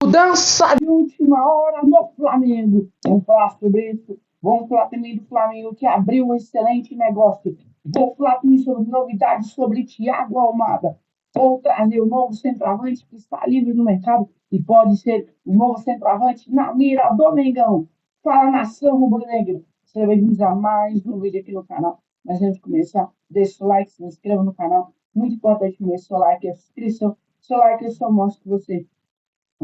Mudança de última hora no Flamengo. Vamos falar sobre isso. Vamos falar também do Flamengo que abriu um excelente negócio. Vou falar também sobre novidades sobre Thiago Almada. Vou trazer o novo centroavante que está livre no mercado e pode ser o novo centroavante na mira do Mengão. Fala, nação rubro-negra. Você vai usar mais um vídeo aqui no canal. Mas antes de começar, deixa o like, se inscreva no canal. Muito importante mesmo, seu like e a inscrição. Seu like só mostra que você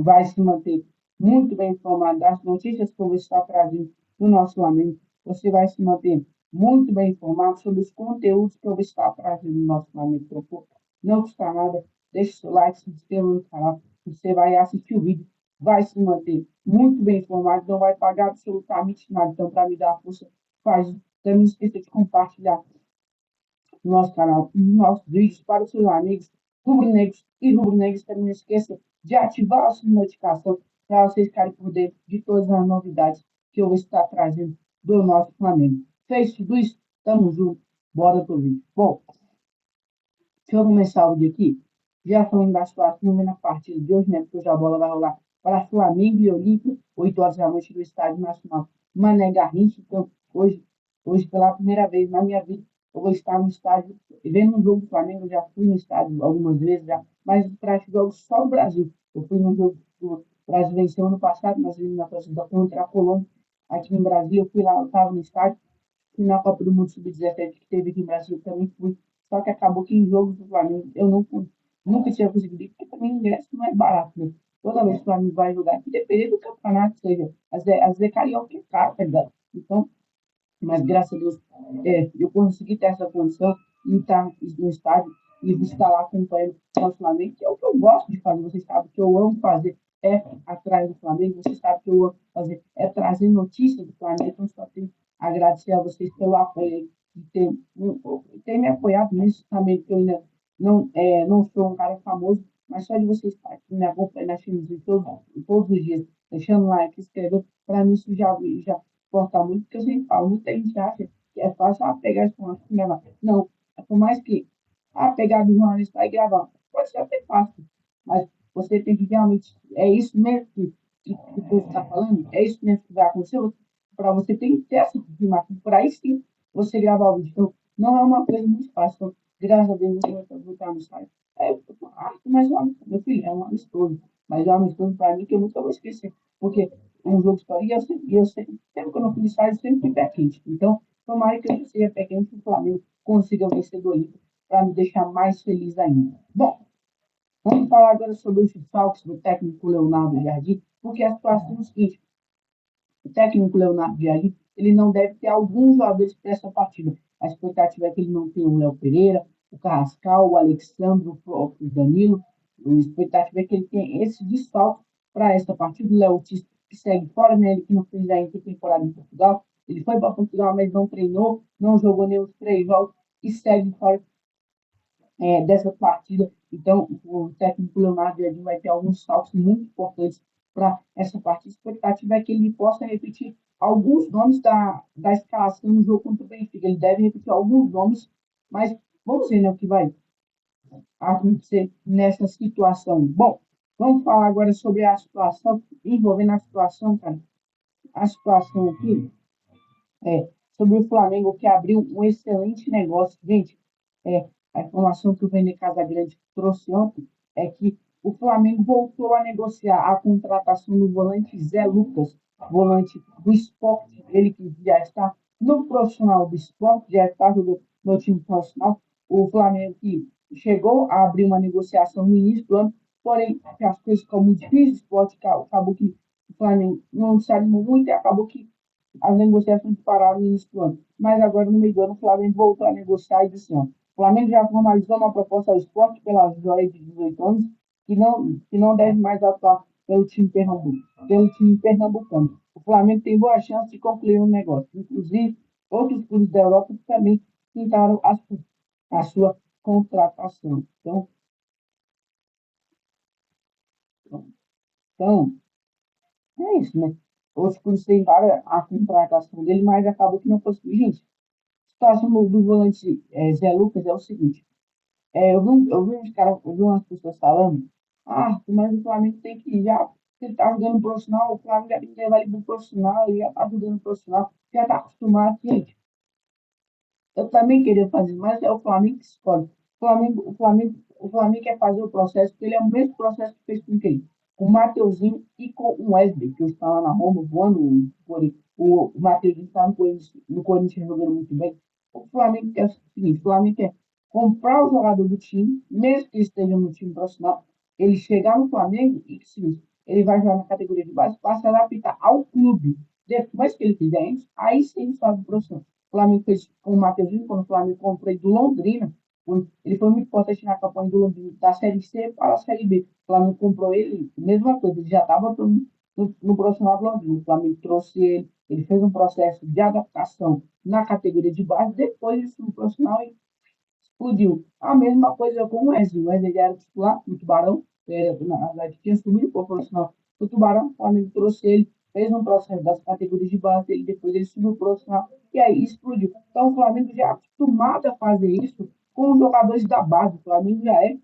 vai se manter muito bem informado das notícias que eu vou estar trazendo no nosso Flamengo. Você vai se manter muito bem informado sobre os conteúdos que eu vou estar trazendo no nosso Flamengo. Então, não custa nada, deixe seu like, se inscreva no canal. Você vai assistir o vídeo, vai se manter muito bem informado, não vai pagar absolutamente nada. Então, para me dar força, faz. Então, não esqueça de compartilhar no nosso canal e nos nossos vídeos para os seus amigos rubro-negros e rubro-negros. Também não esqueça de ativar a sua notificação para vocês ficarem por dentro de todas as novidades que eu vou estar trazendo do nosso Flamengo. Fez tudo isso? Tamo junto. Bora pro vídeo. Bom, deixa eu começar o vídeo aqui. Já falando da situação na partida de hoje, né? Porque hoje a bola vai rolar para Flamengo e Olímpia, 8 horas da noite do Estádio Nacional Mané Garrincha. Então, hoje, pela primeira vez na minha vida, eu vou estar no estádio, vendo um jogo do Flamengo. Eu já fui no estádio algumas vezes, já, mas para esse jogo só o Brasil. Eu fui no jogo do Brasil venceu ano passado, nas eliminatórias da contra a Colômbia, aqui no Brasil. Eu fui lá, eu estava no estádio, fui na Copa do Mundo Sub-17 que teve aqui no Brasil, também fui. Só que acabou que em jogos do Flamengo eu não fui. Nunca tinha conseguido ir, porque também o ingresso não é barato, né? Toda vez que o Flamengo vai jogar, que depender do campeonato, seja, às vezes carioca é caro, tá ligado? Então, mas graças a Deus, eu consegui ter essa condição e estar no estádio e estar lá acompanhando o nosso Flamengo, que é o que eu gosto de fazer. Vocês sabem que eu amo fazer é atrás do Flamengo, vocês sabem que eu amo fazer é trazer notícias do Flamengo. Então, só tenho a agradecer a vocês pelo apoio de ter me apoiado nisso também, que eu ainda não sou um cara famoso, mas só de vocês estar aqui me acompanhando nas filmes todos os dias, deixando like, escrevendo, para mim isso já importa muito, porque eu sempre falo, muita gente acha que é fácil pegar esse formato e gravar. Não, é por mais que pegar do jornalista e gravar, pode ser até fácil, mas você tem que realmente, é isso mesmo que o povo está falando, é isso mesmo que vai acontecer, para você tem que ter essa confirmação, por aí sim você gravar o vídeo. Então, não é uma coisa muito fácil. Então, graças a Deus, eu vou estar no site. Mas meu filho, é um amistoso. Mas é um amistoso para mim que eu nunca vou esquecer. Porque um jogo histórico, sempre que eu não fui no estádio, sempre fui pé quente. Então, tomara que eu seja pé quente e o Flamengo consiga vencer do Olímpico para me deixar mais feliz ainda. Bom, vamos falar agora sobre os desfalques do técnico Leonardo Jardim, porque a situação é o seguinte: o técnico Leonardo Jardim, ele não deve ter alguns jogadores para essa partida. A expectativa é que ele não tenha o Léo Pereira, o Carrascal, o Alexandre, o próprio Danilo. A expectativa é que ele tenha esse desfalque para essa partida. O Léo Ortiz, que segue fora, né? Ele que não fez ainda temporada em Portugal. Ele foi para Portugal, mas não treinou, não jogou nem os 3 jogos e segue fora dessa partida. Então, o técnico Leonardo Jardim vai ter alguns saltos muito importantes para essa partida. A expectativa é que ele possa repetir alguns nomes da escalação no jogo contra o Benfica. Ele deve repetir alguns nomes, mas vamos ver, né, o que vai acontecer nessa situação. Bom, vamos falar agora sobre a situação, envolvendo a situação, cara. A situação aqui sobre o Flamengo que abriu um excelente negócio. Gente, a informação que o Vene Casagrande trouxe ontem é que o Flamengo voltou a negociar a contratação do volante Zé Lucas, volante do esporte, ele que já está no profissional do esporte, já está no time profissional. O Flamengo que chegou a abrir uma negociação no início do ano, porém as coisas ficam muito difíceis, o esporte acabou que o Flamengo não se animou muito e acabou que as negociações pararam no início do ano. Mas agora, no meio do ano, o Flamengo voltou a negociar e disse, não, o Flamengo já formalizou uma proposta ao esporte pela joia de 18 anos que não deve mais atuar pelo time Pernambuco, pelo time pernambucano. O Flamengo tem boa chance de concluir o negócio. Inclusive, outros clubes da Europa também tentaram a sua contratação. Então, é isso, né? Outros clubes tentaram a contratação dele, mas acabou que não conseguiu. Gente, a situação do volante Zé Lucas é o seguinte: eu vi uns caras, eu vi umas pessoas falando, mas o Flamengo tem que já Ele tá jogando profissional, o Flamengo já tem que levar ele pro profissional, ele já tá jogando profissional, já tá acostumado. Gente, eu também queria fazer, mas é o Flamengo que escolhe. O Flamengo quer fazer o processo, porque ele é o mesmo processo que fez com quem? Com o Mateuzinho e com o Wesley, que está lá na Roma, voando por aí. O Mateuzinho está no Corinthians jogando muito bem. O Flamengo quer o seguinte: o Flamengo quer comprar o jogador do time, mesmo que esteja no time profissional, ele chegar no Flamengo e, sim, ele vai jogar na categoria de base, passa a adaptar ao clube. Depois que ele fizer isso, aí sim sobe o profissional. O Flamengo fez com o Matheusinho, quando o Flamengo comprou ele do Londrina. Ele foi muito importante na campanha do Londrina, da Série C para a Série B. O Flamengo comprou ele, mesma coisa, ele já estava no profissional do Londrina. O Flamengo trouxe ele, ele fez um processo de adaptação na categoria de base, depois isso no profissional e explodiu. A mesma coisa com o Wesley. O Wesley já era titular no Tubarão, na verdade tinha subido para o profissional do Tubarão. O Flamengo trouxe ele, fez um processo das categorias de base dele, depois ele subiu para o profissional e aí explodiu. Então o Flamengo já é acostumado a fazer isso com os jogadores da base. O Flamengo já é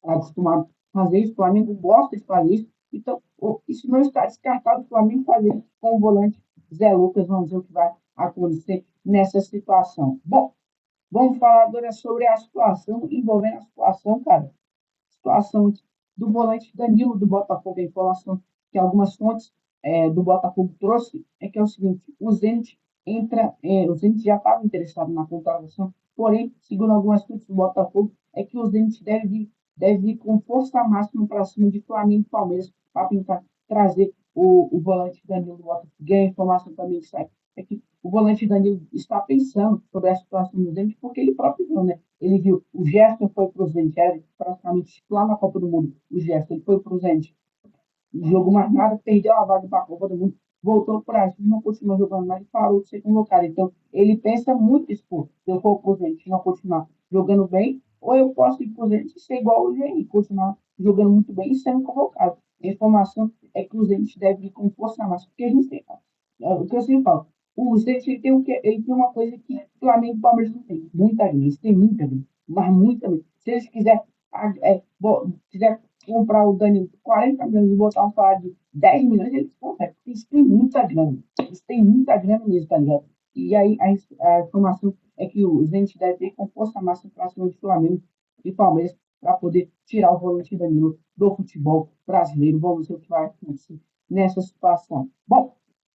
acostumado a fazer isso, o Flamengo gosta de fazer isso. Então, isso não está descartado o Flamengo fazer isso com o volante Zé Lucas. Vamos ver o que vai acontecer nessa situação. Bom, vamos falar agora sobre a situação, envolvendo a situação, cara, situação do volante Danilo do Botafogo. A informação que algumas fontes do Botafogo trouxe é que é o seguinte: o Zenit já estava interessado na contratação, porém, segundo algumas fontes do Botafogo, é que o Zenit deve ir com força máxima para cima de Flamengo e Palmeiras para tentar trazer o volante Danilo do Botafogo. E a informação também que sai é que o volante Danilo está pensando sobre a situação do Zenit, porque ele próprio viu, né? Ele viu, o Gerson foi para o Zenit, era praticamente lá na Copa do Mundo, o Gerson, ele foi para o Zenit, jogou mais nada, perdeu a vaga para a Copa do Mundo, voltou para a China, não continuou jogando mais e parou de ser convocado. Então, ele pensa muito isso, pô, se eu for para o Zenit e não continuar jogando bem, ou eu posso ir para o Zenit e ser igual o GI, continuar jogando muito bem e sendo convocado. A informação é que o Zenit deve ir com força máxima, porque a gente tem, o que eu sempre falo, o Zenit ele tem uma coisa que o Flamengo e o Palmeiras não tem, muita grana, eles têm muita grana, mas muita grana. Se eles quiser comprar o Danilo por 40 milhões e botar um salário de 10 milhões, eles conseguem, porque eles têm muita grana. Eles têm muita grana mesmo, tá ligado? E aí a informação é que o Zenit deve ter com força máxima para cima do Flamengo e Palmeiras para poder tirar o volante Danilo do futebol brasileiro. Vamos ver o que vai acontecer nessa situação. Bom,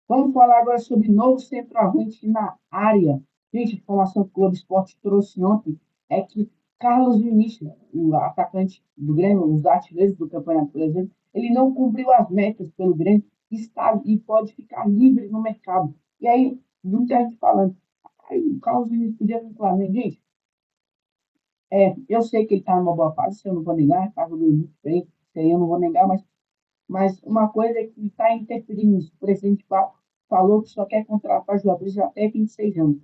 vamos falar agora sobre novo centroavante na área. Gente, a informação que o Globo Esporte trouxe ontem é que Carlos Vinícius, o atacante do Grêmio, um dos artilheiros do campeonato, por exemplo, ele não cumpriu as metas pelo Grêmio está, e pode ficar livre no mercado. E aí, muita gente falando, aí, o Carlos Vinícius podia vir para o Flamengo. Gente, eu sei que ele está numa boa fase, isso eu não vou negar, está jogando muito bem, isso aí eu não vou negar, mas uma coisa é que está interferindo nisso. O presidente falou que só quer contratar jogadores até 26 anos.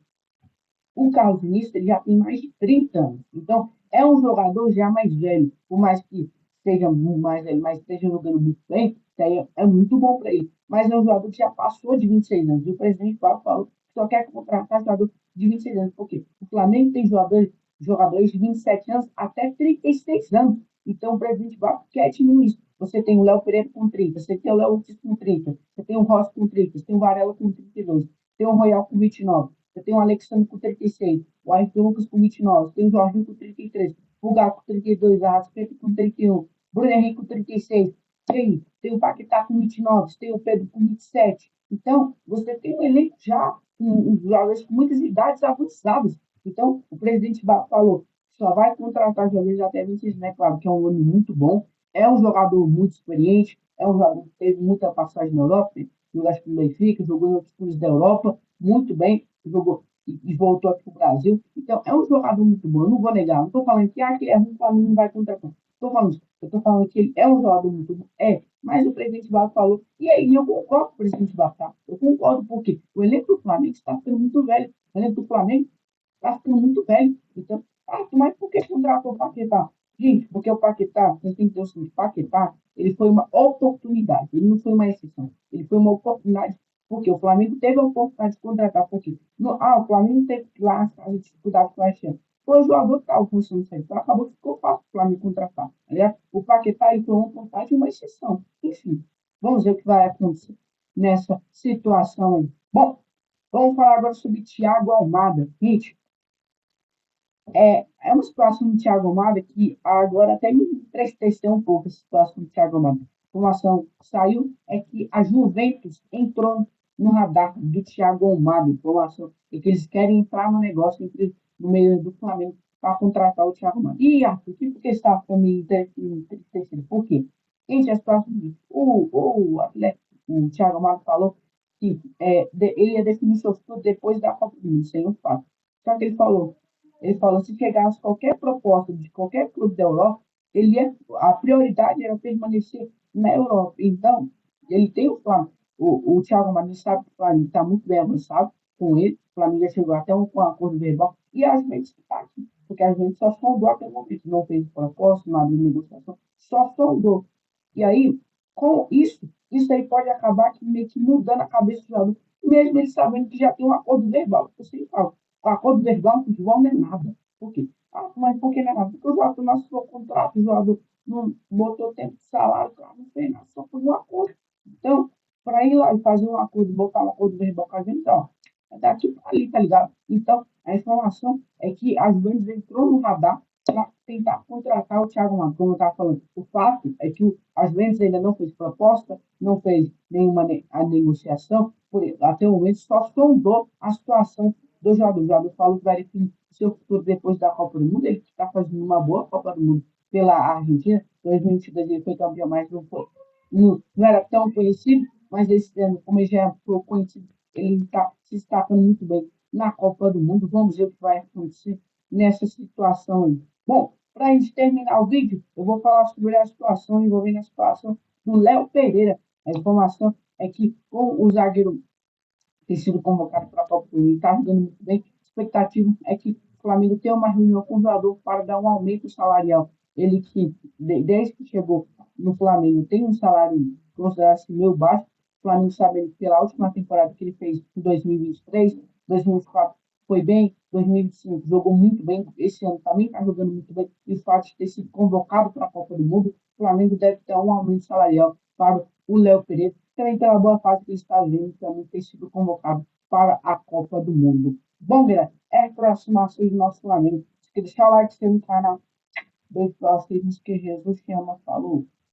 O Carlos Vinícius ele já tem mais de 30 anos. Então, é um jogador já mais velho. Por mais que seja muito mais velho, mas esteja jogando muito bem, isso aí é muito bom para ele. Mas é um jogador que já passou de 26 anos. E o presidente falou que só quer contratar jogador de 26 anos. Por quê? O Flamengo tem jogadores de 27 anos até 36 anos. Então, o presidente Baco quer diminuir isso. Você tem o Léo Pereira com 30, você tem o Léo Ortiz com 30, você tem o Rossi com 30, você tem o Varela com 32, tem o Royal com 29, você tem o Alexandre com 36, o Arthur Lucas com 29, você tem o Jorginho com 33, o Gato com 32, a Rascaeta com 31, Bruno Henrique com 36, tem o Paquetá com 29, você tem o Pedro com 27. Então, você tem um elenco já com jogadores com muitas idades avançadas. Então, o presidente falou só vai contratar jogadores até 26, né? Claro que é um ano muito bom, é um jogador muito experiente, é um jogador que teve muita passagem na Europa, jogou acho que no Benfica, jogou em outros clubes da Europa, muito bem, jogou e voltou aqui para o Brasil. Então, é um jogador muito bom, eu não vou negar. Não estou falando que é ruim, o Flamengo não vai contratar. Estou falando isso. Eu estou falando que ele é um jogador muito bom. Mas o presidente Barros falou, e aí eu concordo com o presidente Barros, tá? Eu concordo, porque o elenco do Flamengo está ficando muito velho. O elenco do Flamengo está ficando muito velho. Então, mas por que contratou o Paquetá? Gente, porque o Paquetá, você tem que ter o seguinte, Paquetá, ele foi uma oportunidade, ele não foi uma exceção. Ele foi uma oportunidade porque o Flamengo teve a oportunidade de contratar, porque o Flamengo teve lá as dificuldades com a Chance. Foi o jogador que estava funcionando certo. Então acabou que ficou fácil o Flamengo contratar. Aliás, o Paquetá ele foi uma oportunidade e uma exceção. Enfim. Vamos ver o que vai acontecer nessa situação aí. Bom, vamos falar agora sobre Thiago Almada. Gente, é uma situação do Thiago Almada que agora até me entristeceu um pouco a situação do Thiago Almada. A informação que saiu é que a Juventus entrou no radar do Thiago Almada. Informação é que eles querem entrar no negócio no meio do Flamengo para contratar o Thiago Almada. E, Arthur, por que você está ficando meio entristecido? Por quê? Gente, a situação é a seguinte, o Thiago Almada falou que ele ia definir seu futuro depois da Copa do Mundo, sem um fato. Só que ele falou, se chegasse qualquer proposta de qualquer clube da Europa, a prioridade era permanecer na Europa. Então, ele tem o Flamengo. O Thiago Marinho sabe que o Flamengo está muito bem avançado com ele. O Flamengo já chegou até um acordo verbal. E a gente está aqui, porque a gente só sondou até o momento. Não fez proposta, nada de negociação, só sondou. E aí, com isso aí pode acabar meio que mudando a cabeça do jogador, mesmo ele sabendo que já tem um acordo verbal. Eu sempre falo, o acordo verbal no futebol não é nada. Por quê? Ah, mas por que não é nada? Porque o jogador não assinou contrato, o jogador não botou tempo de salário, o cara não fez nada, só foi um acordo. Então, para ir lá e fazer um acordo, botar um acordo verbal com a gente, ó, é daqui para ali, tá ligado? Então, a informação é que as Juventus entrou no radar para tentar contratar o Thiago Maia, como eu estava falando. O fato é que as Juventus ainda não fez proposta, não fez nenhuma a negociação, até o momento só sondou a situação do jogador. O jogador falou que vai definir seu futuro depois da Copa do Mundo. Ele está fazendo uma boa Copa do Mundo pela Argentina. Em 2022 ele foi campeão, mas não era tão conhecido. Mas esse ano, como ele já foi conhecido, ele está se destacando muito bem na Copa do Mundo. Vamos ver o que vai acontecer nessa situação aí. Bom, para a gente terminar o vídeo, eu vou falar sobre a situação envolvendo a situação do Léo Pereira. A informação é que com o zagueiro ter sido convocado para a Copa do Mundo e está jogando muito bem, a expectativa é que o Flamengo tenha uma reunião com o jogador para dar um aumento salarial. Ele que, desde que chegou no Flamengo, tem um salário considerado-se meio baixo. O Flamengo sabendo que pela última temporada que ele fez em 2023, 2024 foi bem, 2025 jogou muito bem, esse ano também está jogando muito bem, e o fato de ter sido convocado para a Copa do Mundo, o Flamengo deve ter um aumento salarial para o Léo Pereira, também pela boa fase que ele está vendo, também ter sido convocado para a Copa do Mundo. Bom, galera, é a aproximação do nosso Flamengo. Se quer deixar o like, se inscrever no canal. Beijo para vocês, que Jesus te ama. Falou!